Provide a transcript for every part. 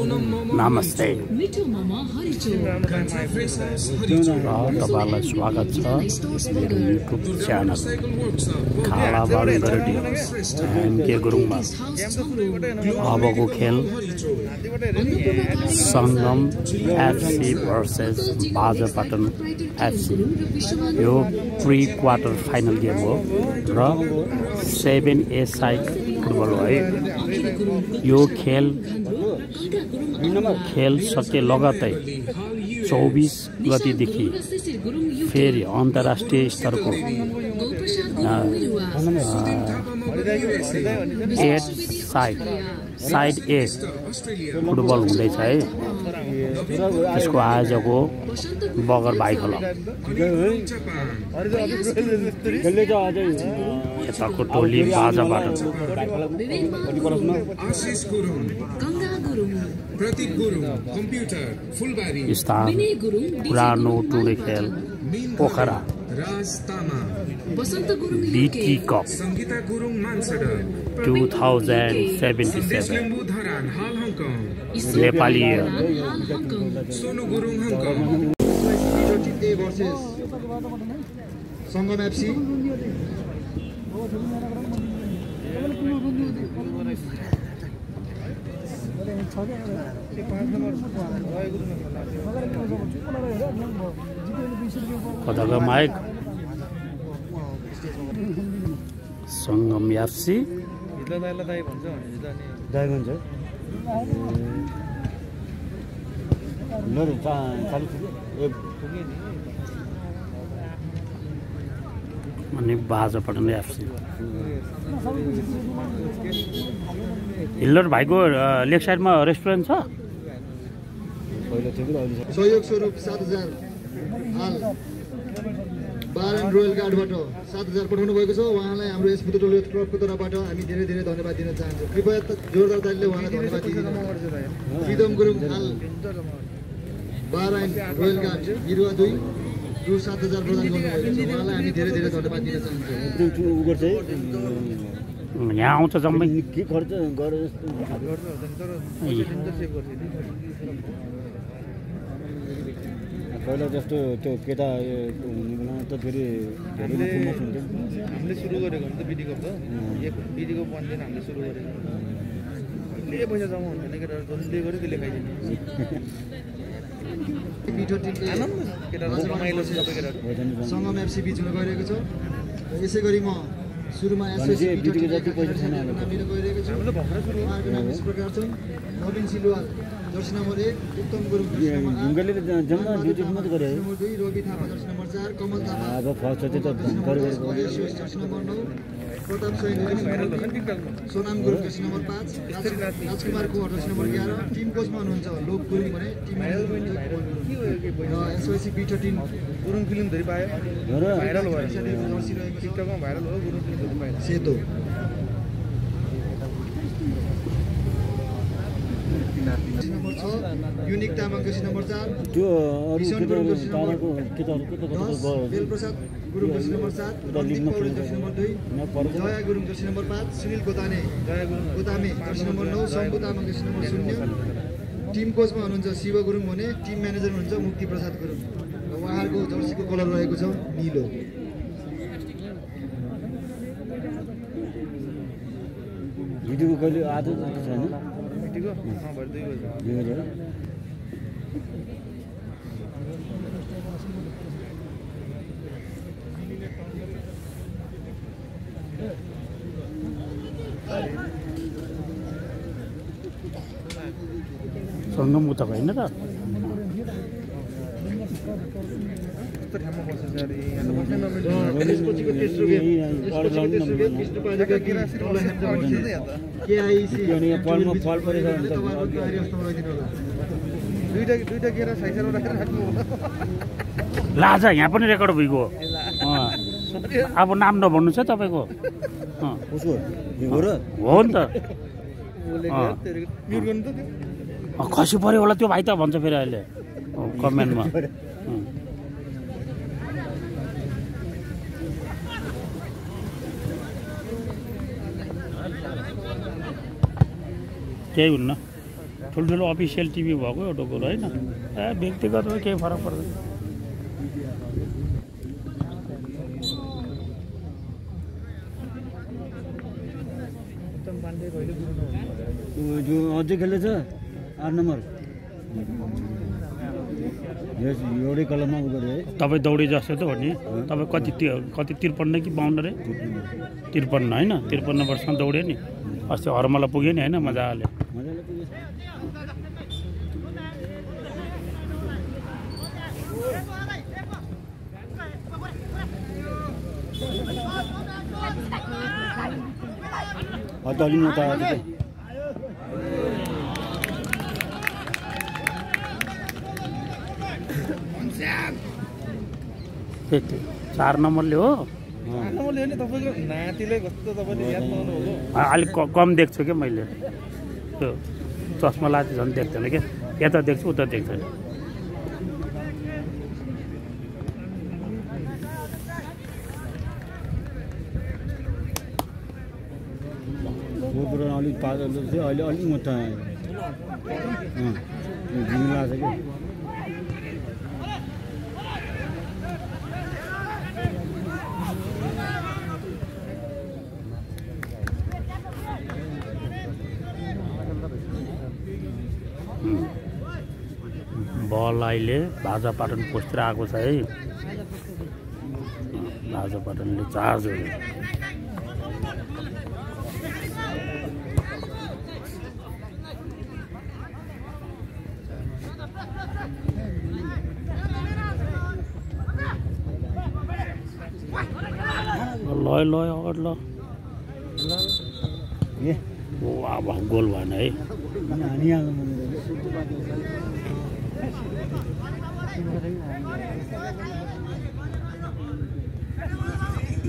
नमस्ते तपाईलाई स्वागत छ मेरो युट्युब च्यानल खालाबाडी एमके गुरुङमा। अबको खेल सङ्गम एफसी भर्सेस बाजापाटन एफसी। यो प्री क्वार्टर फाइनल गेम हो र 7A साइड फुटबल हो है। यो खेल सके लगतै 24 गतिदेखि फेरि अन्तर्राष्ट्रिय स्तरको 8 साइड 8 फुटबल हुँदैछ है। त्यसको आयोजक हो बगर भाइ क्लब। यताको टोली बाजाबाट स्थान पुरानो टुडे खेल पोखरा बीटी कप 2077 नेपाली सङ्गम एफसी कताको माइक सङ्गम एफसी अनि बाजापाटन एफसी। हिल्लर भाइको लेफ्ट साइडमा रेस्टुरेन्ट छ। सहयोग स्वरूप 7000 हाल बार एन्ड रोयल गार्डबाट 7000 पठाउनु भएको छ। उहाँलाई हाम्रो यस फुटबल क्लबको तर्फबाट हामी धेरै धेरै धन्यवाद दिन चाहन्छौँ। कृपया जोरदार तालीले उहाँलाई धन्यवाद दिनुहोस्। प्रिदम गुरुङ हाल बार एन्ड रोयल गार्ड बिरुवा 2 रु 7000 प्रदान गर्नुभएको छ। उहाँलाई हामी धेरै धेरै धन्यवाद दिन चाहन्छौँ। यहाँ आउँछ जम्मै के खर्च गरे पहिला जस्तो त्यो केटा त फेरि हामीले सुरु गरेको हुन्छ बिडी कप त बिडी कप भन्दैन हामीले सुरु गरेको के पैसा जम्मा हुँदैन केटा जसले गर्यो त्यसले खाइदिने सङ्गम एफसी बिचमा गइरहेको छ। यसै गरी म सुरुमा गइरहेको छु। उहाँको नाम यस प्रकार छन्: नवीन सिलवाल जर्सी नम्बर 1, उत्तम गुरुङ ढुङ्गाले जम्मा ड्युटी मात्रै गरे number 2, Ravi Thapa jersey number 4, Kamal Thapa अब फर्स्ट चाहिँ त jersey number 9, Pratap Saini Sonam Gurung jersey number 5, Rajkumar Kumar jersey number 11। Team कोचमा हुनुहुन्छ लोक गुरुङ भने टिम एसवाइसी B13 गुरुङ फिल्म धेरै पायो भाइरल भयो टिकटकमा भाइरल भयो गुरुङ फिल्म धेरै पायो सेतो number 6 Unik Tamang jersey number 4 त्यो अरु ताराको केटाहरु Belprasad Gurung jersey number 7 Ranjit Paudel jersey number 2 Jaya Gurung jersey number 5 Sunil Gotame jersey number 9 Shambhu Tamang jersey number 0। Team कोचमा हुनुहुन्छ शिव गुरुङ भने टिम म्यानेजर हुनुहुन्छ मुक्ति प्रसाद गुरुङ। उहाँहरूको जर्सीको कलर रहेको छ नीलो। भिडियोको कहिले आज छैन भिडियोको भरि 2 बजे सङ्गम उता होइन त लाजा यहाँ पनि रेकर्ड भइगयो। अब नाम नभन्नु छ तपाईँको हो नि त। खसी पऱ्यो होला त्यो भाइ त भन्छ फेरि अहिले कमेन्टमा। केही हुन्न। ठुल्ठुलो अफिसियल टिभी भएको एउटा कुरो होइन व्यक्तिगतमा केही फरक पर्दैन जो अझै खेल्दैछ 8 नम्बर एउटै कलममा उ गरे है तपाईँ दौडी जस्तो त हो नि तपाईँ कति 53 कि 52 रे 53 होइन 53 वर्षमा दौड्यो नि अस्ति हर्मला पुग्यो नि होइन मजाले मजाले पुग्यो अलि म त त्यति 4 नम्बरले हो आमाले नि तपाईको नातिले कस्तो तपाईले याद गर्नु हो अलिक कम देख्छु क्या मैले त्यो चस्मा लाते झन् देख्दैन क्या यता देख्छु उता देख्दैन पुरा अलिक पागल थियो अहिले अलिक म त घिउ लाग्छ कि बल अहिले भाजापाटन पोस्टतिर आएको छ है भाजापाटनले चार्ज गर्यो लय लय अगाडि ल ए वाह वाह गोल भएन है हानिहाल्नु मन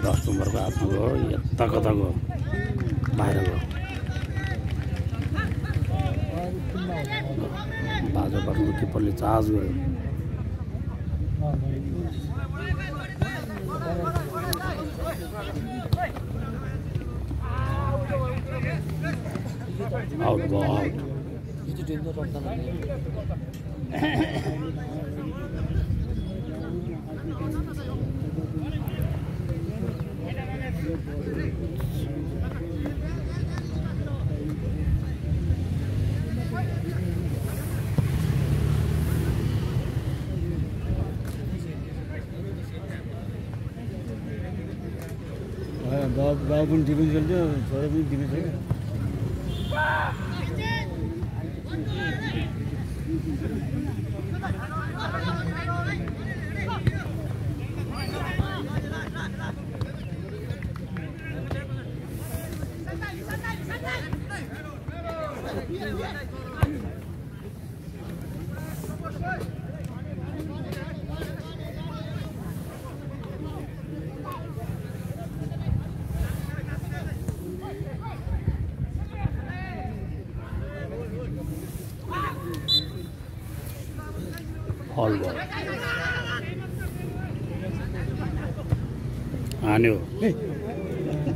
10 नम्बरको हातमा गयो यता कता गयो बाहिर गयो भाजपाको किपरले चार्ज गर्यो आउट भयो आउट गाउँ पनि टिभी खेल्थ्यो छोरा पनि टिभी छ हल भयो हान्यो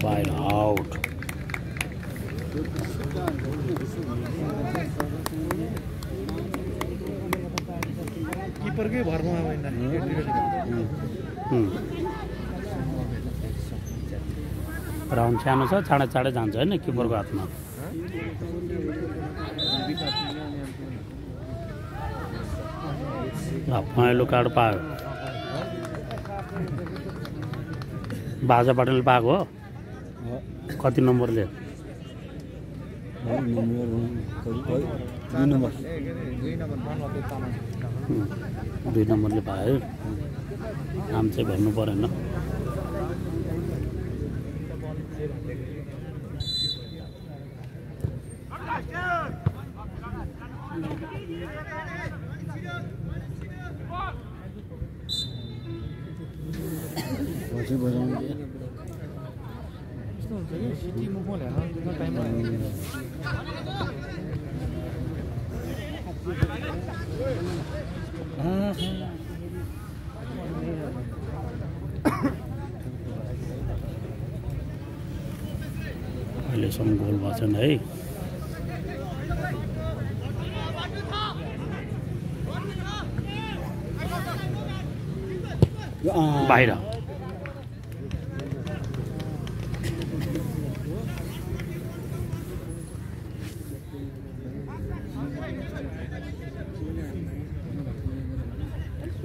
बाहिर आउट किपरकै भरमा राउन्ड सानो छ चाँडै चाँडै जान्छ होइन किपरको हातमा पहेँलो कार्ड पायो बाजा पाटनले पाएको हो कति नम्बरले 2 नम्बरले पायो नाम चाहिँ भन्नु परेन अहिलेसम्म गोल भएको छैन है बाहिर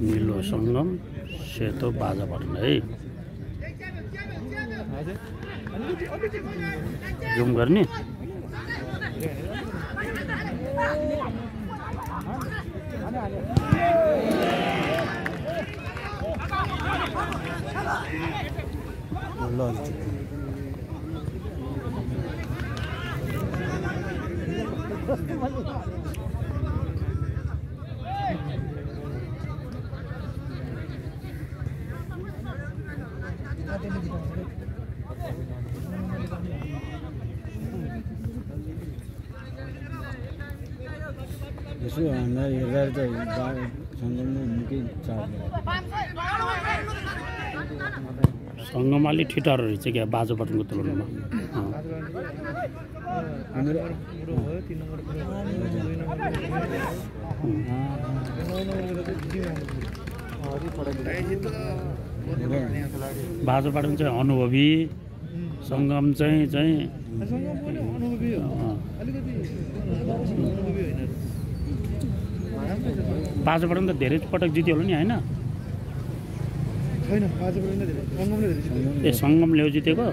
नीलो सङ्गम सेतो बाजा बट्न है जुम गर्ने यसो हामीलाई हेरेर त सङ्गममा निकै चाड सङ्गम अलि ठिटारो रहेछ क्या बाजा बटनको तुलनामा बाजा बटन चाहिँ अनुभवी सङ्गम चाहिँ बाजा बटन त धेरै पटक जित्यो होला नि होइन ए सङ्गम ल्याउ जितेको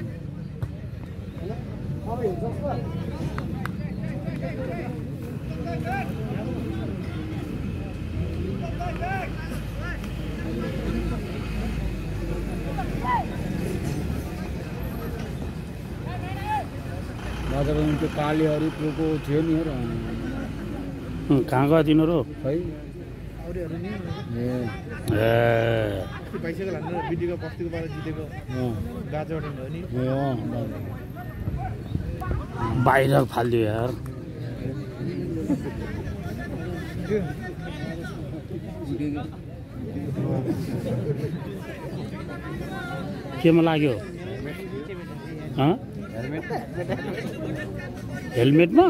बाजारमा त्यो कालीहरू प्रोको थियो नि र कहाँ गयो तिनीहरू है बाइसाइकल हानेर बिडीको बस्तीको बाह्र जितेको गाजबाट हो नि बाहिर फालिदियो यार केमा लाग्यो हेलमेटमा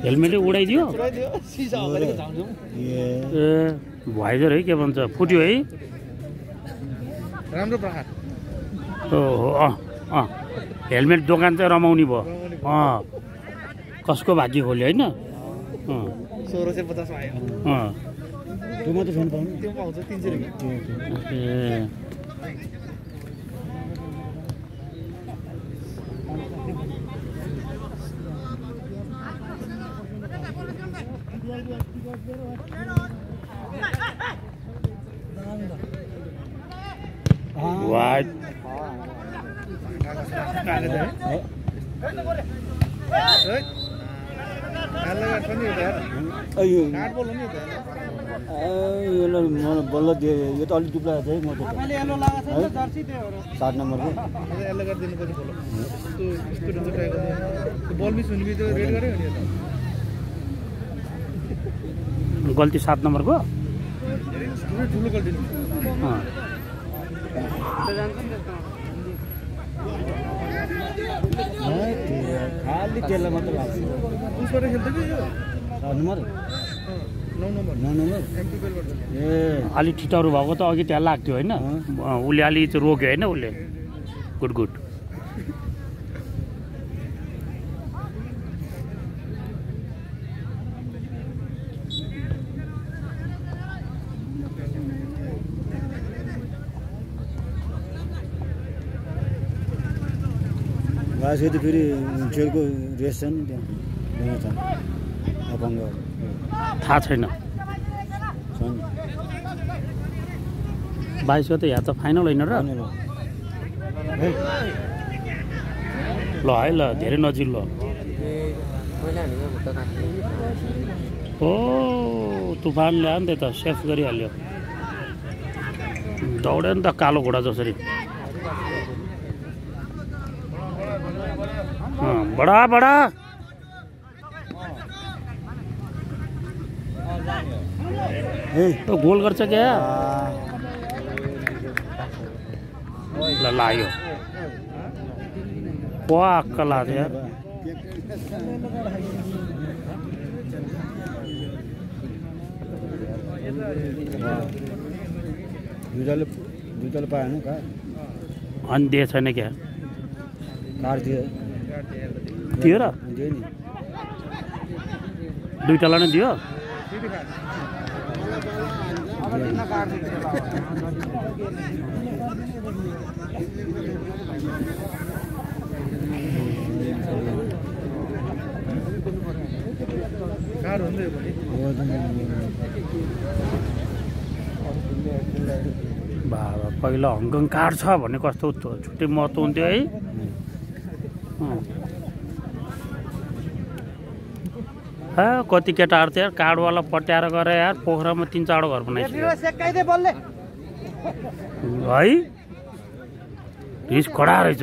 हेलमेटै उडाइदियो ए भाइजर है के भन्छ फुट्यो है राम्रो प्रहार ओहो हेलमेट दोकान चाहिँ रमाउने भयो कसको भाग्य खोल्यो होइन 1650 आयो त्यो मात्रै फोन पाउनु त्यो पाउँछ 300 रुपैयाँ वाट यसलाई मलाई बल्ल दिए यो त अलिक दुब्ला छ है म त 7 नम्बरको गल्ती 7 नम्बरको खालि त्यसलाई मात्र लाग्छ उसबाट खेल्छ कि यो 7 नम्बर 9 नम्बर 9 नम्बर ए अलि ठिटारो भएको त अघि त्यहाँ लाग्थ्यो होइन उसले अलि चाहिँ रोक्यो होइन उसले गुड गुड गाछको त फेरि छेउको रेस छ नि त्यहाँ छ अपाङ्ग थाहा छैन छ नि 22 गते यहाँ त फाइनल होइन र ल है ल धेरै नजिक ल ओ तुफानले आयो नि त सेफ गरिहाल्यो दौड्यो नि त कालो घोडा जसरी बडा बडा गोल गर्छ क्या ल लाग्यो वाक्क लाग्यो यार दुईटाले पाएन कार अनि दिए छैन क्या कार थियो दियो र दियो नि दुईटालाई नै दियो कार हो नि यो पनि बाबा पहिला हङकङ कार्ड छ भन्ने कस्तो छुट्टै महत्त्व हुन्थ्यो है कति केटाहरू थियो यार कार्डवाला पट्याएर गएर यार पोखरामा 3-4 घर बनाइसक्यो है रिस कडा रहेछ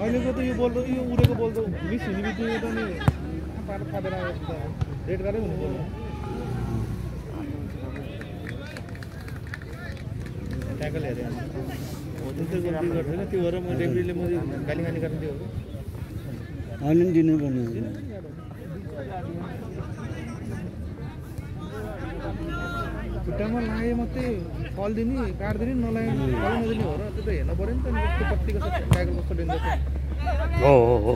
अहिलेको त यो बोल्दो यो उडेको बोल्दो मिस हुने बित्तिकै त नि पाटो फापेर रेड गरेर हुनु पर्यो ट्याकल हेरे हो त्यस्तो गल्ती गर्दैन त्यो भएर म रेफ्रीले म गाली गाली गर्न दियो अहिले पनि दिनुपर्ने खुट्टामा लागे मात्रै फल दिने काट्दिने नलागे फल नदिने हो र त्यो त हेर्न पऱ्यो नि त कस्तो कतिको छ ट्याकल कस्तो डेन्जर छ हो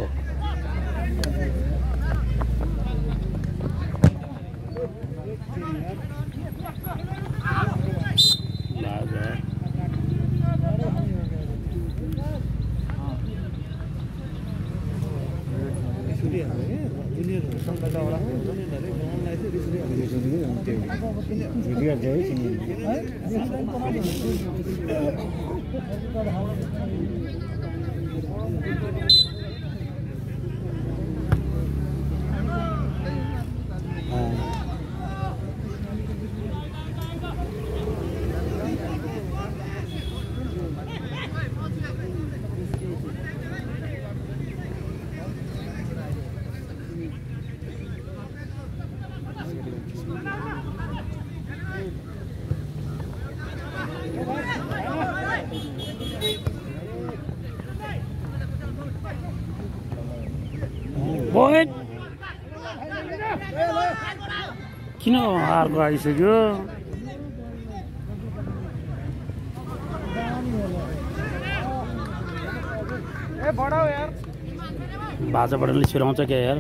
किन अर्को आइसक्यो बाजाबाट छिराउँछ क्या यार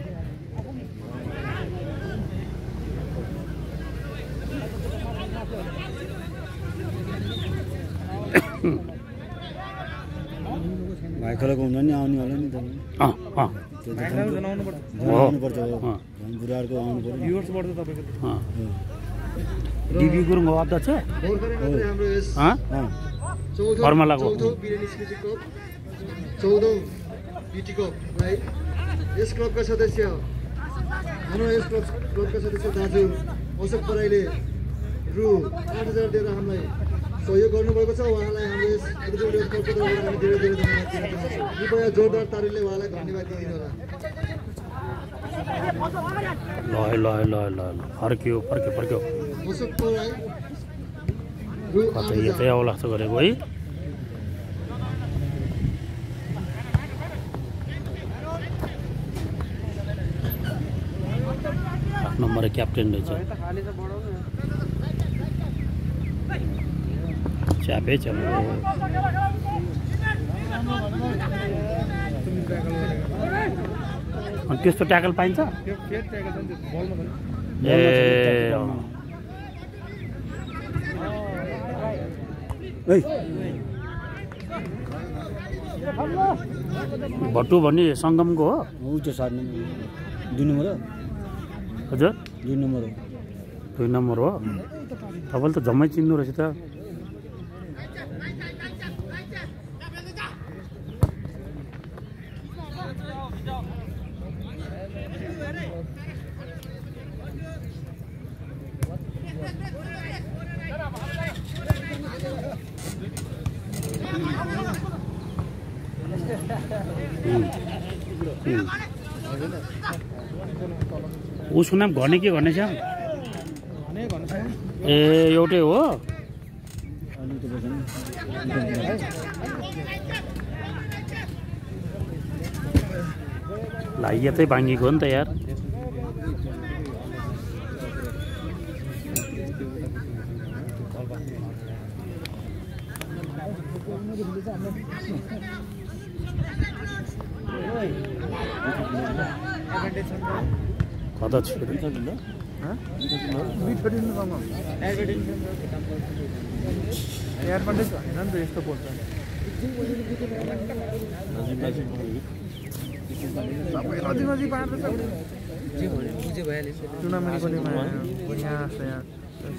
भाइ खेलाको हुँदा नि आउने होला नि जनाउनुपर्छ बुढाहरूको आउनु पर्यो भ्युवर्स बढ्छ तपाईँको डिबी गुरुङ हो अध्यक्ष फर्मुलाको 14औं बिटी कपलाई यस क्लबका सदस्य हाम्रो यस क्लबका सदस्य दाजु अशोक पराईले रु 8,000 दिएर हामीलाई सहयोग गर्नुभएको छ उहाँलाई हाम्रो यस क्लबको तर्फबाट हामी धेरै धेरै धन्यवाद दिन चाहन्छौँ कृपया जोरदार तालीले उहाँलाई धन्यवाद दिदिनु होला ल फर्क्यो अशोक पराई रु कतै यतै आउला जस्तो गरेको है नम्बर क्याप्टेन रहेछ च्यापे च्याप अनि त्यस्तो ट्याकल पाइन्छ ए भट्टु भन्ने सङ्गमको हो ऊ त्यो 7 नम्बर 2 नम्बर हजुर 2 नम्बर हो 2 नम्बर हो तपाईँले त जम्मै चिन्नु रहेछ त उसको नाम घने के घने श्याम ए एउटै हो लाइया चाहिँ भाँगेको हो नि त यार। कता छु एडभान्टेज होइन नि त यस्तो पर्छ सबै नजिक नजिक पार्दैछ टुर्नामेन्ट पनि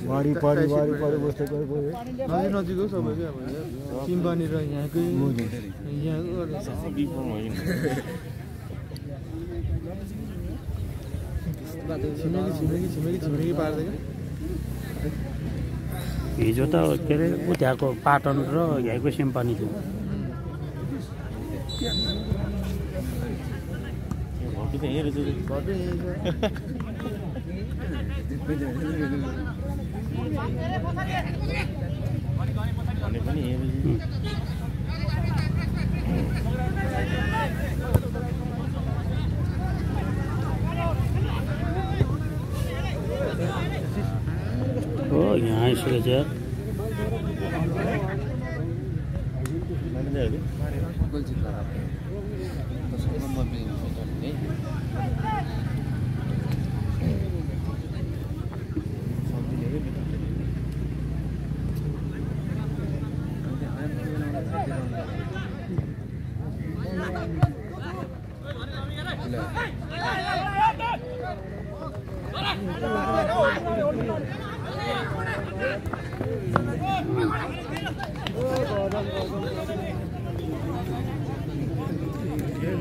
वारी बस्दै गयो नजिक नजिक हो सबै अब सिम्बानी र यहाँकै छिमेकी पार्दै हिजो त के अरे ऊ त्यहाँको पाटन र यहाँको सिम्पानी थियो। हो यहाँ आइसकेको छ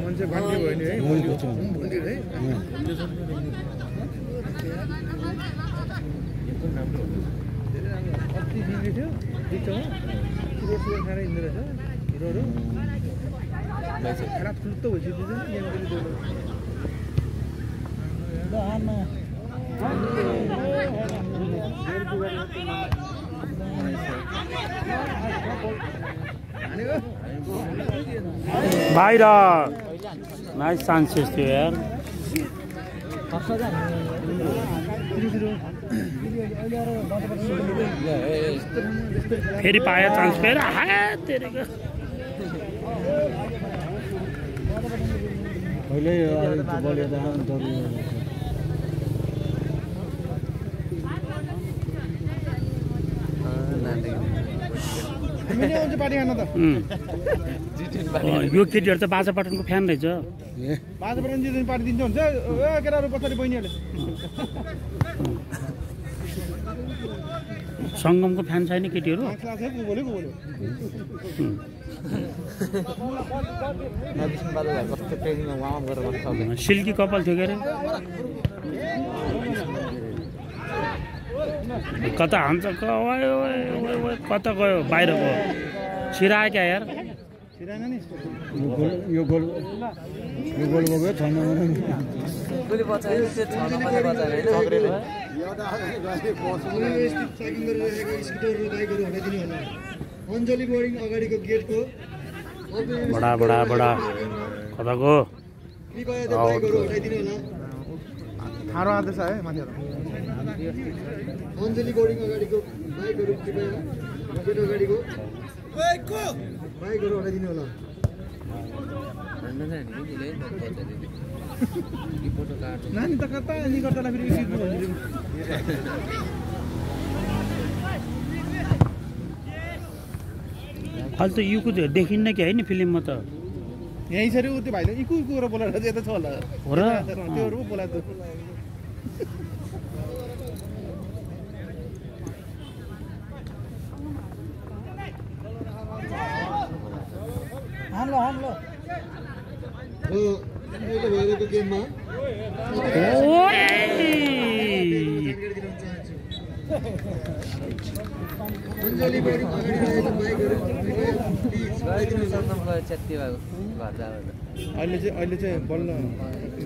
मान्छे बाँड्ने भयो नि है भोलि है कति बिग्री थियो बिचमा सुगर खाएर हिँड्दो रहेछ हिरोहरू खराब सुत्त भइसक्यो बाहिर नाइस चान्सेस थियो यार। फेरि पायो चान्स फेरि तेरेको यो केटीहरू त बाजा पाटनको फ्यान रहेछ। बाजा पाटन पार्टी दिन्छ हुन्छ केटाहरू पछाडि बहिनीहरूले सङ्गमको फ्यान छैन केटीहरू। सिल्की कपाल थियो के अरे कता हान्छ कता गयो बाहिर गयो छिरायो क्या यार। यो गोल गयो 6 नम्बर अञ्जली बोर्डिङ अगाडिको गेटको बडा कता गयो बाइकहरू हटाइदिनु होला। ठाडो आउँदैछ है मान्छेहरू अञ्जली बोर्डिङ अगाडिको बाइकहरू गेट अगाडिको बाइकहरू हटाइदिनु होला। नानी त कता नि गर्दा फेरि अहिले त युको देखिन्न क्या है नि फिल्ममा त यहीँ छ अरे ऊ त्यो भाइले इकु गरेर बोलाएर यता छ होला हो र त्योहरू बोलाएर त हाम्रो भइरहेको गेममा अञ्जली बोर्डिङ अगाडि रहेको बाइकहरू अहिले चाहिँ बल्ल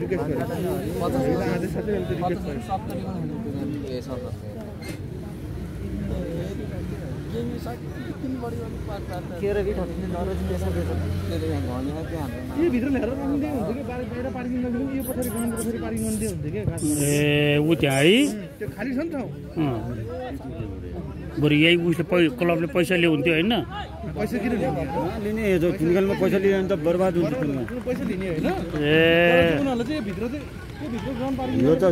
रिक्वेस्ट गरेँ आज साथै रिक्वेस्ट गरेँ यो भित्र ल्याएर राख्दै हुन्छ कि बाहिर पार्किङ गर्नु यो पछाडि गाउँ पछाडि पार्किङ गर्दै हुन्छ कि खास ए ऊ त्यहाँ है त्यो खाली छ नि ठाउँ बरु यही उसले क्लबले पैसा ल्याउँथ्यो होइन पैसा किन लिने यो फिजिकलमा पैसा लियो भने त बर्बाद हुन्छ फिल्ममा पैसा लिने होइन ए उनीहरूले चाहिँ भित्र चाहिँ त्यो भित्र ग्राउन्ड पार्किङ यो त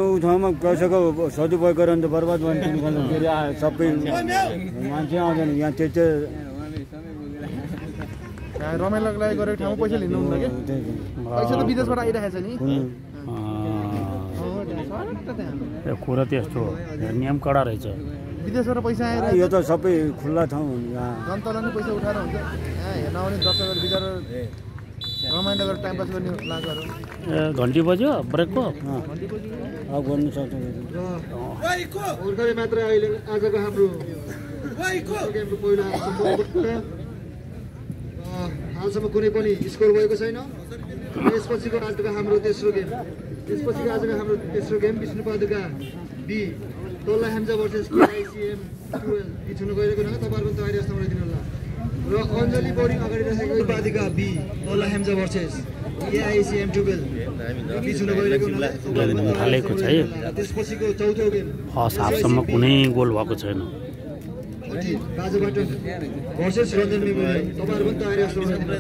ऊ ठाउँमा पैसाको सदुपयोग गरेर त बर्बाद भयो नि फेरि सबै मान्छे आउँदैन यहाँ त्यो रमाइलोको लागि गरेको ठाउँमा पैसा लिनुहुन्न कि पैसा त विदेशबाट आइरहेको छ नि कुरा त्यस्तो नियम कडा रहेछ विदेशबाट पैसा आएर यो त सबै खुल्ला ठाउँ यहाँ जनतालाई नै पैसा उठाएर हुन्छ यहाँ हेर्न आउने दर्शकहरू बिचरा रमाइलो गरेर टाइम पास गर्ने लाग्यो ए घन्टी बज्यो ब्रेकको अब गर्नु सक्छ भर्खरै मात्र अहिले आजको हाम्रो गेमको पहिलो हालसम्म कुनै पनि स्कोर भएको छैन यसपछिको आजको हाम्रो तेस्रो गेम विष्णुपादुका बी तल्ला हेम्जा भर्सेस आइसिएम 12 बी छुन गइरहेको हुनाले तपाईँहरू पनि तयारी अवस्थामा दिनु होला र अञ्जली बोर्डिङ अगाडि राखेको पादिका बी तल्ला हेम्जा भर्सेस एआइसिएम 12 बी छुन गइरहेको हुनाले थालेको छ है त्यसपछिको चौथो गेम फर्स्ट हाफसम्म कुनै गोल भएको छैन बाजुबाट भर्सेस रञ्जन मेमोरियल तपाईँहरू पनि तयारी अवस्थामा दिनु होला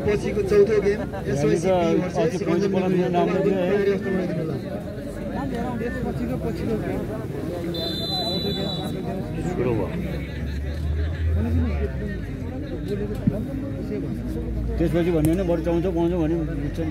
पछिको चौथो गेम एसवाइसी भर्सेस रञ्जन मेमोरियल तपाईँहरू पनि तयारी अवस्थामा दिनु होला सुरु भयो त्यसपछि भन्यो भने बरु चाउँछ पाउँछ भने बुझ्छ नि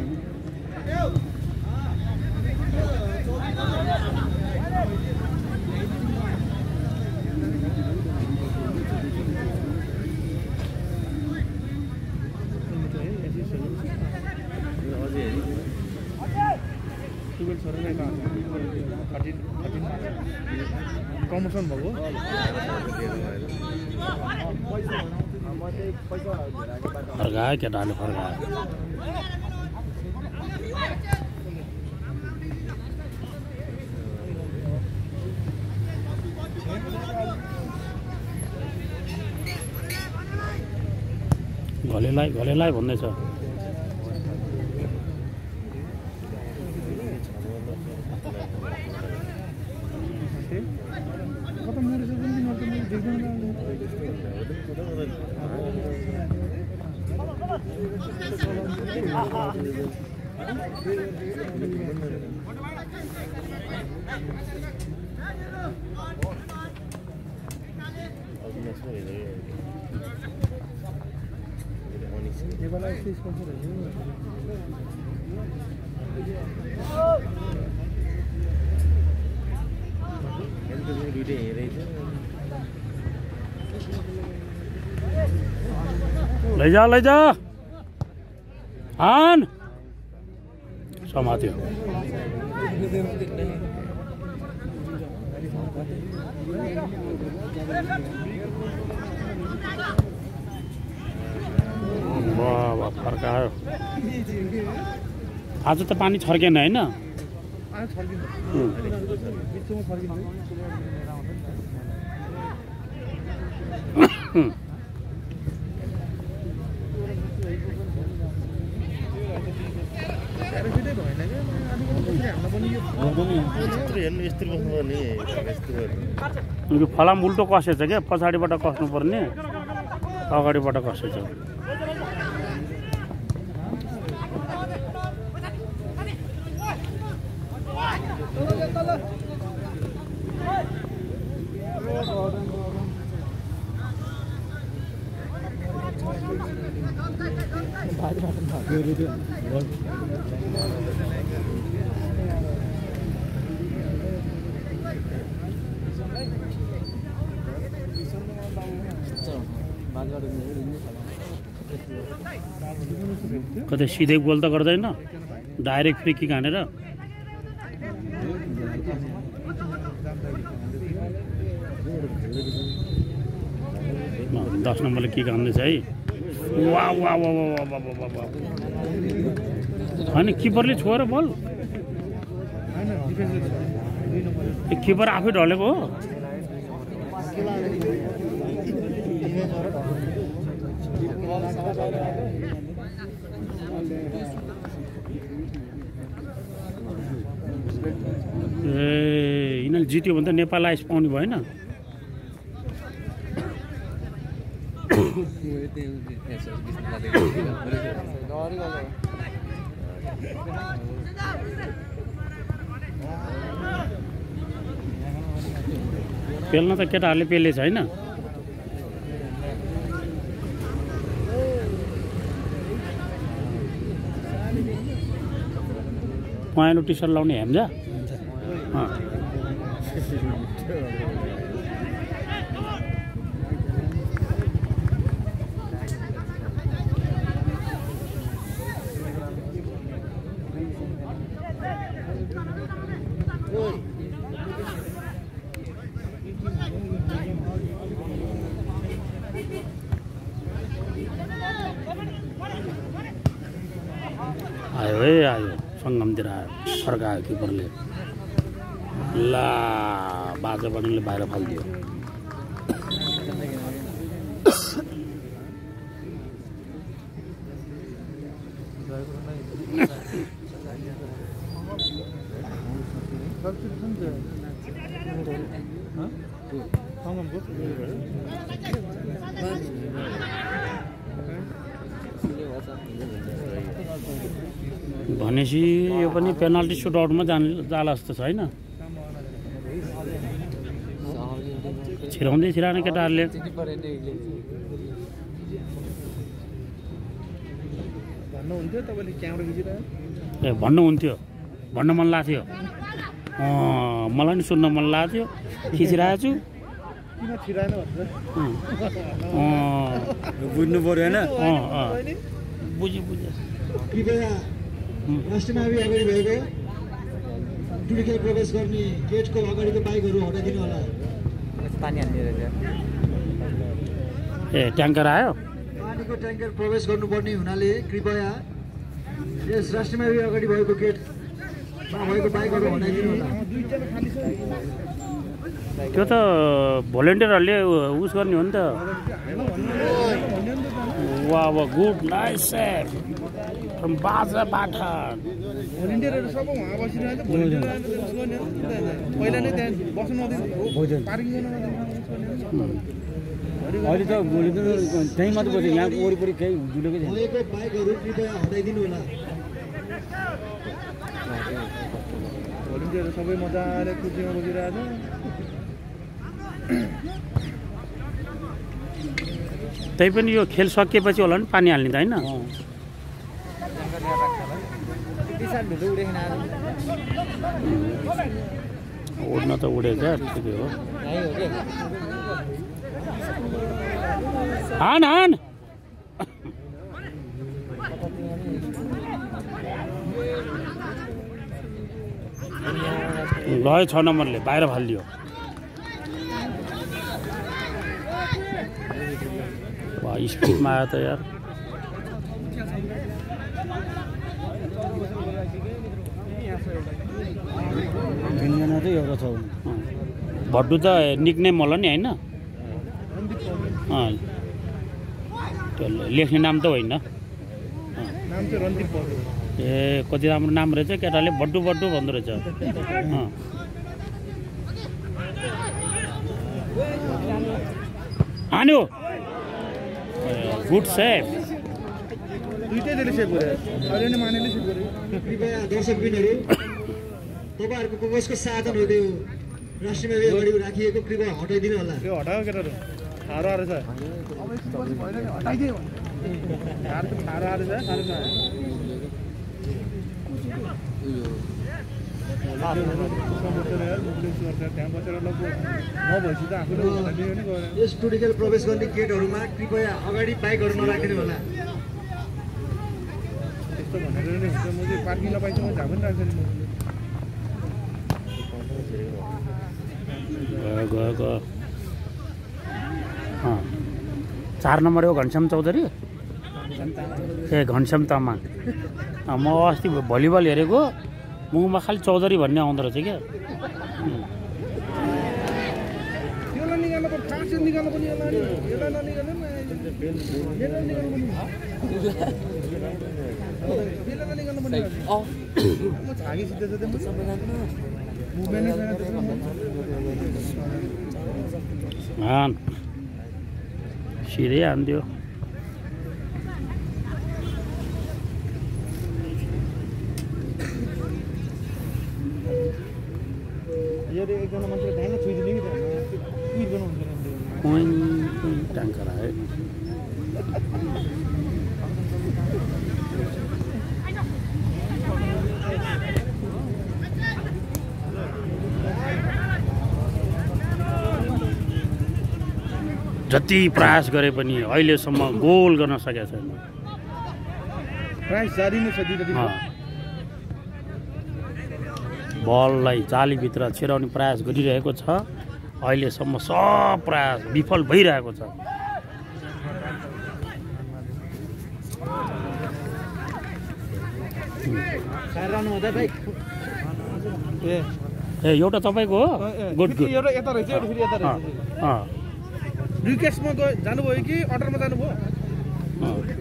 कमर्सन भएको फर्कायो केटाले फर्कायो घलेलाई भन्दैछ लैजा हान समात्यो वाह फर्कायो आज त पानी छर्केन होइन फलाम उल्टो कसेछ क्या पछाडिबाट कस्नु पर्ने अगाडिबाट कसेछ कतै सिधै गोल त गर्दैन डाइरेक्ट फ्री किक हानेर 10 नम्बरले किक हान्दैछ है वाह वाह वाह वाह वाह वाह वाह अनि किपरले छोएर बल किपर आफै ढलेको हो ए यिनीहरूले जित्यो भने त नेपाल आइस पाउने भएन पेल्न त केटाहरूले पेलेछ होइन पहेँलो टी सर्ट लाउने हेम्जा आयो है आयो सङ्गमतिर आयो फर्कायो किपरले ला बाजा बनिले बाहिर फालिदियो भनेपछि यो पनि पेनाल्टी सुटआउटमा जाला जस्तो छ होइन छिराउँदै छिराउने केटाहरूले ए भन्नुहुन्थ्यो भन्न मन लाग्थ्यो मलाई नि सुन्न मन लाग्थ्यो खिचिरहेको छु बुझ्नु पर्यो होइन बुझ्यो कृपया राष्ट्रिय महामारी अगाडि भएको टुरिखेल प्रवेश गर्ने गेटको अगाडिको बाइकहरू हटाइदिनु होला ए ट्याङ्कर आयो पानीको ट्याङ्कर प्रवेश गर्नुपर्ने हुनाले कृपया यस राष्ट्रिय महामारी अगाडि भएको गेटमा भएको बाइकहरू हटाइदिनु होला त्यो त भोलिन्टियरहरूले उस गर्ने हो नि त वाह गुड नाइस सेभ फ्रम बाजा बाठान भोलिन्टियरहरू सबै उहाँ बसिरहेको छ पहिला नै त्यहाँ बस्नु नदिनु पार्किङ गर्न अहिले त भोलि त त्यहीँ मात्र बस्यो यहाँ वरिपरि केही डुलेकै छैन भएको बाइकहरू कृपया हटाइदिनु होला भोलिन्टियरहरू सबै मजाले कुर्सीमा बसिरहेको त्यही पनि यो खेल सकिएपछि होला नि पानी हाल्ने त होइन उड्न त उडेछ ठिकै हो हान हान ल 6 नम्बरले बाहिर फालिदियो स्पिडमा आयो त यार तिनजना चाहिँ एउटा छ भड्डु त निकनेम होला नि होइन त्यो लेख्ने नाम त होइन नाम चाहिँ रन्दिप पौडेल ए कति राम्रो नाम रहेछ केटाले भड्डु भड्डु भन्दो रहेछ हान्यो गुड सेभ दुईटैले सेभ गरे अरे नै मानेले सेभ गरे कृपया दर्शकबिनहरू तपाईँहरूको कसको साधन हो त्यो राष्ट्रिय महामारी अगाडि राखिएको कृपया हटाइदिनु होला त्यो हटायो केटाहरू ठाडो आएर छ हटाइदियो ठाडो आएर छ साह्रो छ यस टुरिखेल प्रवेश गर्ने गेटहरूमा कृपया अगाडि बाइकहरू नराखिनु होला यस्तो भनेर नै हुन्छ म चाहिँ पार्किङ नपाइन्छ म झा पनि राख्दैन गयो 4 नम्बर हो घनश्याम चौधरी ए घनश्याम तामाङ म अस्ति भलिबल हेरेको मुखमा खालि चौधरी भन्ने आउँदो रहेछ क्या त्यसलाई निकाल्नु पर्छ खास निकाल्नु पनि यसलाई ननिकाल्नु न यसलाई निकाल्नु पनि यसलाई निकाल्नु पनि म छागी सिधै सिधै म मुभमेन्ट हान सिधै हान्थ्यो एकजना मान्छेले ढ्याङ्ग छुइदिने कि ट्विट गर्नु हुन्छ ट्याङ्कर आयो जति प्रयास गरे पनि अहिलेसम्म गोल गर्न सकेको छैन प्राइस जारी नै छ बललाई जालीभित्र छिराउने प्रयास गरिरहेको छ अहिलेसम्म सब प्रयास विफल भइरहेको छ ए एउटा तपाईँको हो गुड गुड एउटा यता रहेछ एउटा फेरि यता रहेछ रिक्वेस्टमा जानुभयो कि अर्डरमा जानुभयो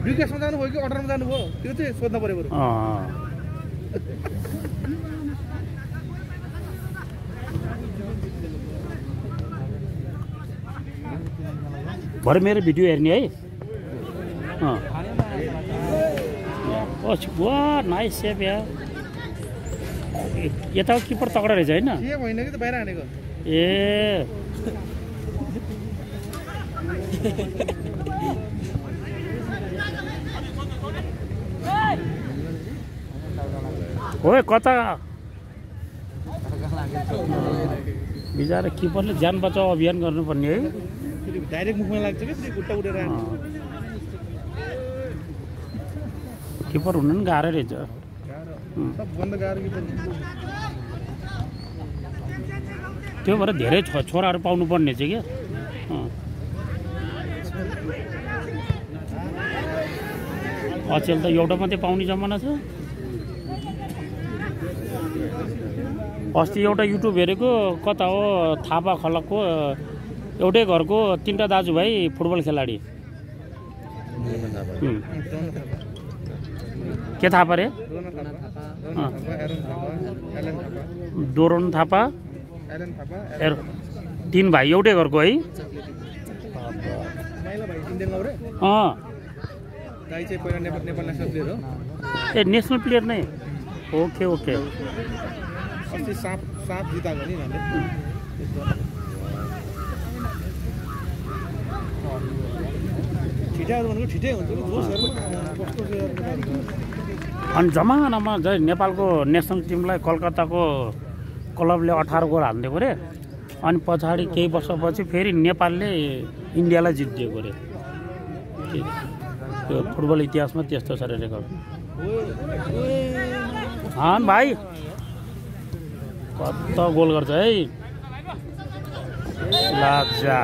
रिक्वेस्टमा जानुभयो कि अर्डरमा जानुभयो त्यो चाहिँ सोध्नु पऱ्यो बरु भरे मेरो भिडियो हेर्ने है वा नाइस सेप या यता किपर तगडा रहेछ होइन सेप होइन कि त बाहिर हानेको ए ओए कता बिचारा किपरले ज्यान बचाउ अभियान गर्नुपर्ने है डाइरेक्ट मुखमा लाग्छ कि खुट्टा उडेर किपर हुनु नि गाह्रो रहेछ सबभन्दा गाह्रो किपर त्यो भएर धेरै छोराहरू पाउनु पर्ने चाहिँ क्या अचेल त एउटा मात्रै पाउने जमाना छ अस्ति एउटा युट्युब हेरेको कता हो थापा खलकको एउटै घरको 3टा दाजुभाइ फुटबल खेलाडी के थापा रे दोरोन थापा 3 भाइ एउटै घरको है ए नेसनल प्लेयर नै ओके ओके अस्ति साप जिताएको नि छिटाहरू भनेको छिटै हुन्छ अनि जमानामा चाहिँ नेपालको नेसनल टिमलाई कलकत्ताको क्लबले 18 गोल हानिदिएको रे अनि पछाडि केही वर्षपछि फेरि नेपालले इन्डियालाई जितिदिएको रे त्यो फुटबल इतिहासमा त्यस्तो छ रे रेकर्ड हान भाइ कता गोल गर्छ है लाग्जा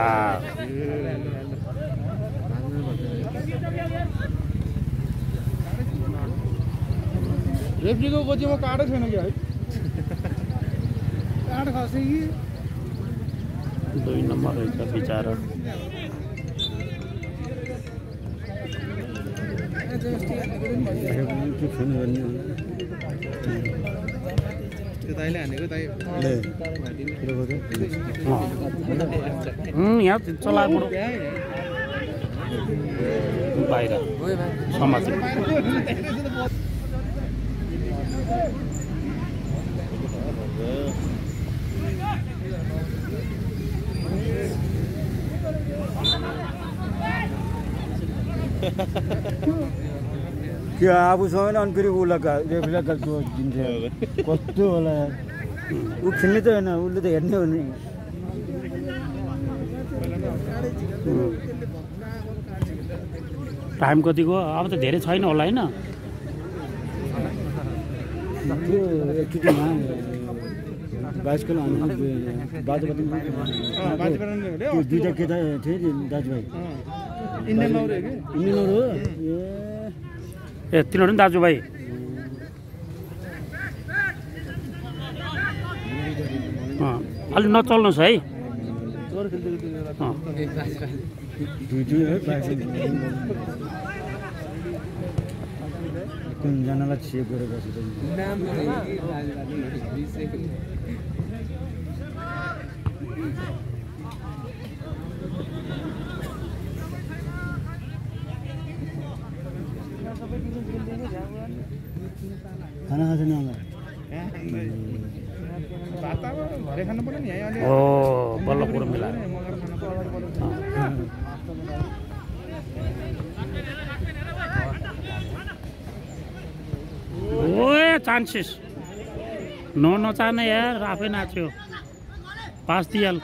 रेफ्रीको गोजीमा काटै छैन क्या है काट खस्यो कि 2 नम्बर रहेछ बिचारा त्यो दाइले हानेको दाइ यहाँ चलाएको बाहिर समाचार त्यो आफूसँग अनि फेरि उसलाई रेफ्रीलाई दिन्छ कस्तो होला ऊ खेल्ने त होइन उसले त हेर्ने हो नि टाइम कतिको अब त धेरै छैन होला होइन त्यो एकचोटिमा 22 किलो बाजा दुईवटा केटा थिए नि दाजुभाइ इन्डियन हो ए तिनीहरू पनि दाजुभाइ अलि नचल्नुहोस् है जोर खेल्दै कुनजनालाई चेक गरेर बसेको खाना खान्छ नि होला भात अब घरै खानु पर्यो नि यहाँ अलि ओ बल्ल कुरो मिलाएर मगर खानको अगाडि पर्यो ओए चान्सेस नचाने यार आफै नाच्यो पास दिइहाल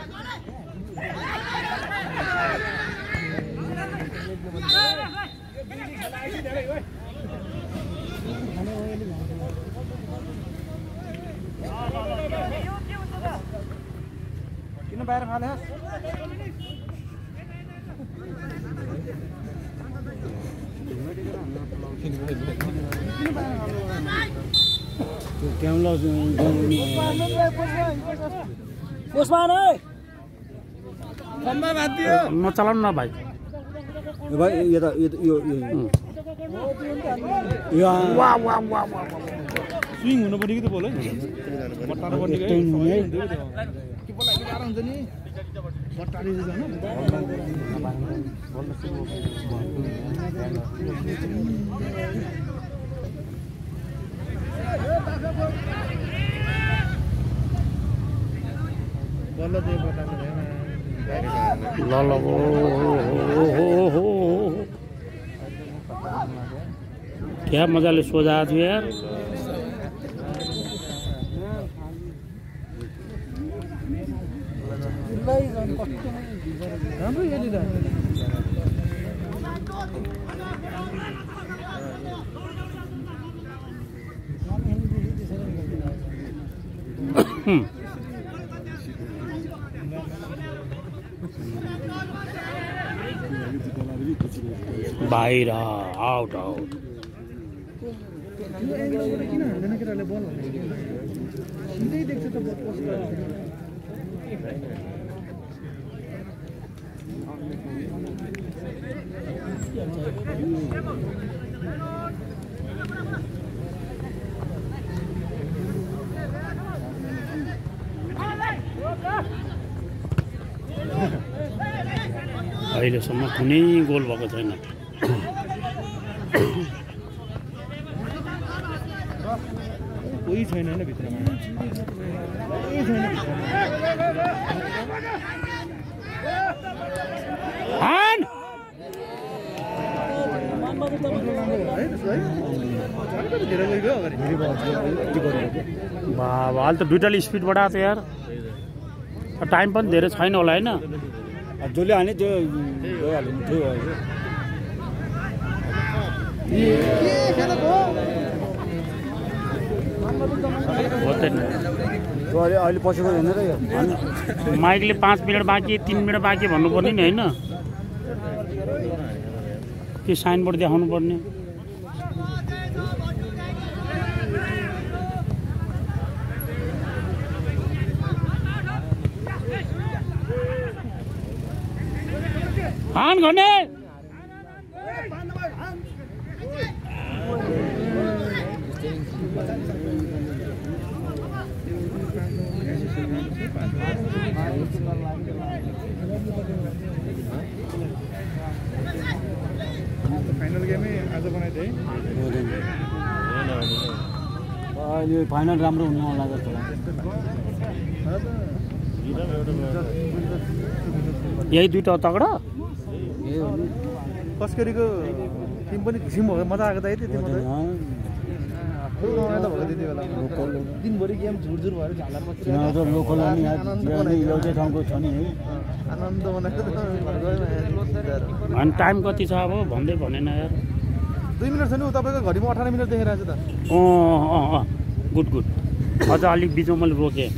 किन बाहिर फाले नचलाउनु न भाइ भाइ यो त यो वा वा वा वा स्विङ हुनु पर्यो कि त बोल है बट्टारो पर्ने के बोला कि गाह्रो हुन्छ नि बट्टारी जानु बल्ल चाहिँ बट्टामा ल ल हो क्या मजाले सोझा थियो यार राम्रो यदि त बाहिर आउट आउट किन हाल्दैन केटाले बल सिधै देख्छ त पोस्ट अहिलेसम्म कुनै गोल भएको छैन कोही छैन होइन भित्रमा कोही छैन बाबा अहिले त दुइटाले स्पिड बढाएको थियो यार टाइम पनि धेरै छैन होला होइन जसले हाने त्यो गइहाल्यो नि त्यो अहिले पछिको हेर्नु र यो माइकले 5 मिनट बाँकी 3 मिनट बाँकी भन्नुपर्ने नि होइन त्यो साइनबोर्ड देखाउनु पर्ने हान गर्ने फाइनल गेमै आज बनाइदिए अहिले फाइनल राम्रो हुनु होला जस्तो यही दुईटा तगडा कस्करीको टिम पनि घिसिम भयो मजा आएको त है त्यति मात्रै रमाइलो भएको त्यति बेला दिनभरि गेम झुरझुर भएर झाला लोकल एउटै ठाउँको छ नि आनन्द बनाएको अनि टाइम कति छ अब भन्दै भनेन यार 2 मिनट छ नि तपाईँको घडीमा 18 मिनट देखाइरहेको छ त गुड गुड अझ अलिक बिचमा मैले रोकेँ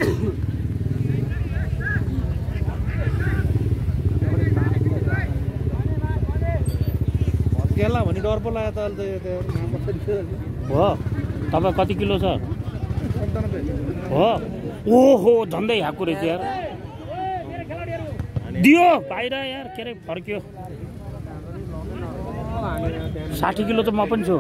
गेला भने डर पो लाग्यो त अहिले हो तपाईँ कति किलो छ 97 हो ओहो झन्डै ह्याएको रहेछ यार दियो बाहिर यार के अरे फर्क्यो 60 किलो त म पनि छु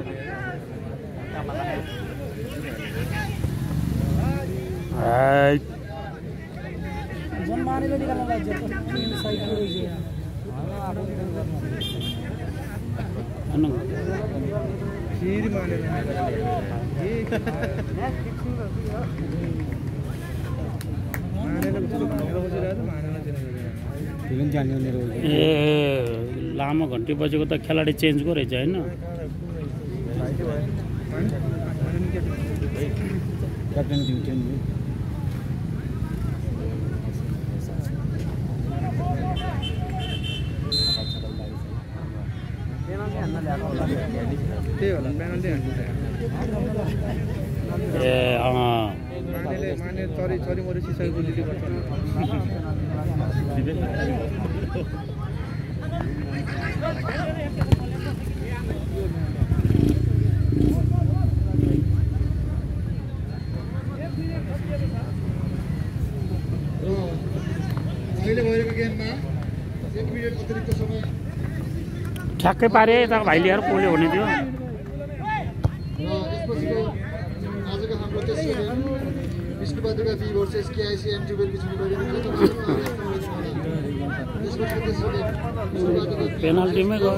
ए लामो घन्टी बजेको त खेलाडी चेन्जको रहेछ होइन ए माने चरी मरे सिसाको गोलीले गर्छ अहिले भइरहेको गेममा 1 मिनेट अतिरिक्त समय ठ्याक्कै पारे यता भाइ लिएर पोल्यो हुने थियो र यसपछिको आजको हाम्रो तेस्रो गेम विष्णुबहादुरका बी भर्सेस केआइसी एमटिबी बिचमा गइरहेको छ यसपछिको तेस्रो गेम विष्णुबहादुरका पेनाल्टीमै गयो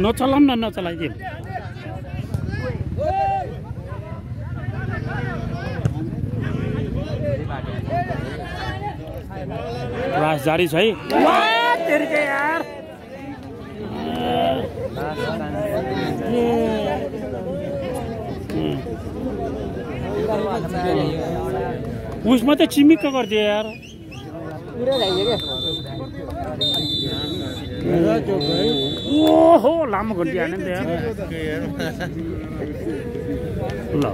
नचलाउँ न नचलाइदिउँ प्रयास जारी छ है यार उसमा त चिमिक्क गरिदियो यार ओहो लामो घन्टी हाल्यो नि त यार ल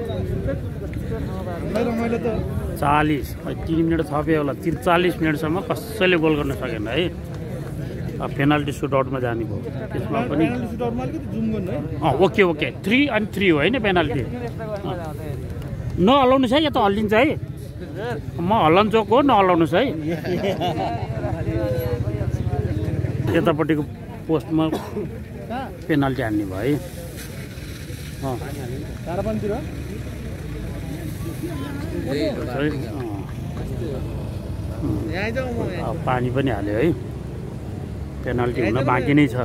40 3 मिनट थप्यो होला 43 मिनटसम्म कसैले गोल गर्न सकेन है पेनाल्टी सुटआउटमा जाने भयो त्यसमा पनि ओके ओके 3 and 3 हो होइन पेनाल्टी नहलाउनुहोस् है या त हल्लिन्छ है म हल्लन्चोक हो नहलाउनुहोस् है यतापट्टिको पोस्टमा पेनाल्टी हान्ने भयो है पानी पनि हाल्यो है पेनाल्टी हुन बाँकी नै छ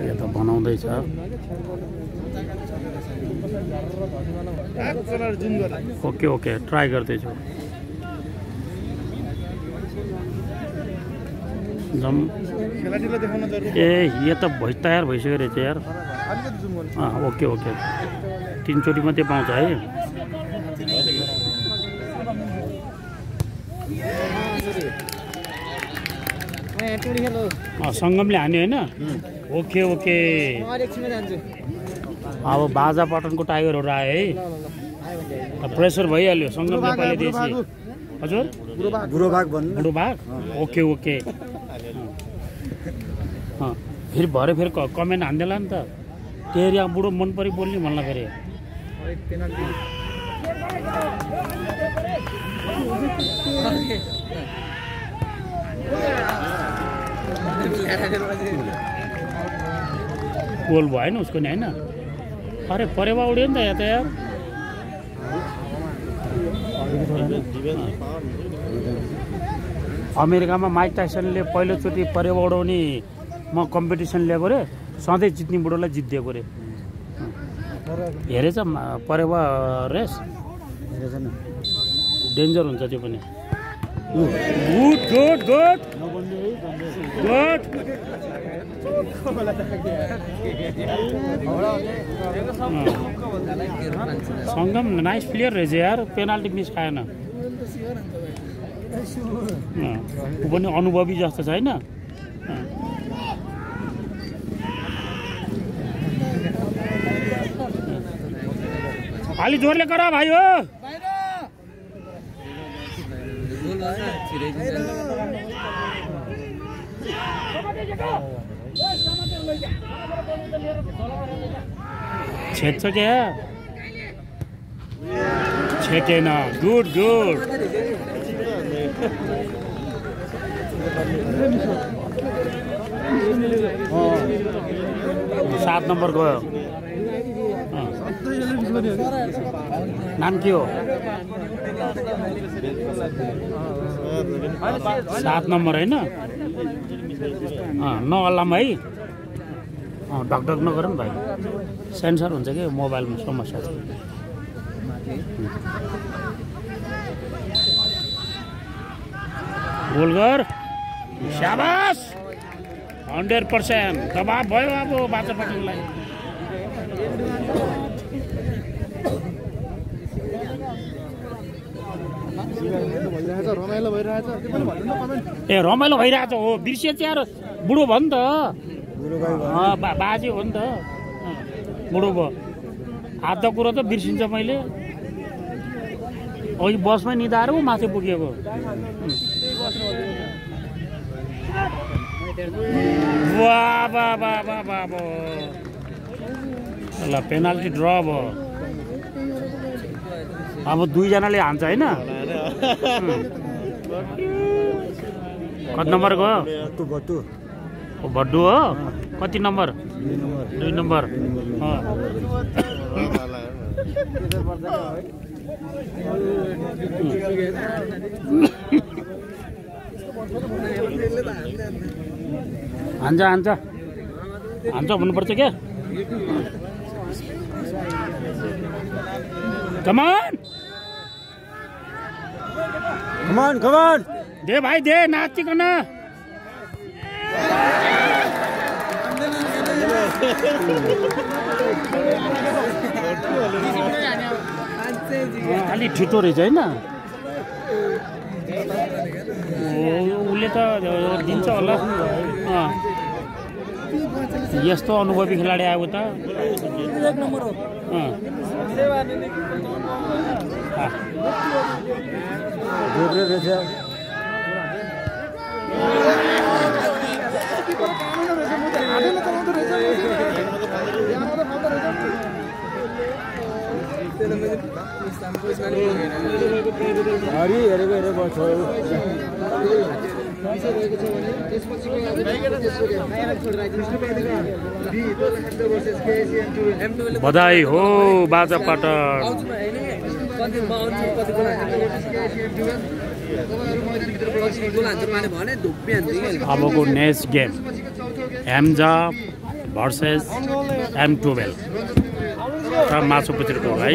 यो त बनाउँदैछ ओके ओके ट्राई गर्दैछु ए यो त तयार भइसक्यो रहेछ यार ओके ओके 3 चोटि मात्रै पाउँछ है सङ्गमले हान्यो होइन ओके ओके अब बाजा पटनको टाइगरहरू आयो है प्रेसर भइहाल्यो सङ्गम नेपालले दिएपछि हजुर बुढो भाग ओके ओके फेरि भरे फेरि कमेन्ट हान्देला नि त त्यो एरिया बुढो मन परि बोल्ने भन्ला फेरि गोल भयो होइन उसको नि होइन अरे परेवा उड्यो नि त यहाँ त यार अमेरिकामा माइक टाइसनले पहिलोचोटि परेवा उडाउने म कम्पिटिसन ल्याएको रे सधैँ जित्ने बुढोलाई जितिदिएको रे हेरेछ परेवा रेस हेरेछ नि डेन्जर हुन्छ त्यो पनि गुड गुड गुड गुड सङ्गम नाइस प्लेयर रहेछ यार पेनाल्टी मिस खाएन ऊ पनि अनुभवी जस्तो छ होइन अलि जोरले गर भाइ हो छेड्छ क्या छेटेन गुड गुड 7 नम्बर गयो नाम के हो 7 नम्बर होइन नअल्लाम है ढकढक नगर नि भाइ सेन्सर हुन्छ कि मोबाइलमा समस्या छ गोल गर शाबास 100% दबाब भयो अब बाचा पाटिङलाई ए रमाइलो भइरहेछ हो बिर्सिए चाहिँ यार बुढो भयो नि त बाजे हो नि त बुढो भयो आधा कुरो त बिर्सिन्छ मैले अघि बसमै निधाएर ऊ माथि पुगेको वाह वाह वाह वाह वाह ल पेनाल्टी ड्र भयो अब 2 जनाले हान्छ होइन कति नम्बर गयो भड्डु हो कति नम्बर 2 नम्बर हान्छ हान्छ हान्छ भन्नुपर्छ क्या कमान कमान कमान दे भाइ दे नाचिकन अलि छिटो रहेछ होइन उसले त दिन्छ होला यस्तो अनुभवी खेलाडी आयो त बधाई हो बाजा पटक अबको नेक्स्ट गेम एमजा भर्सेस M12 र मासु पुचेको है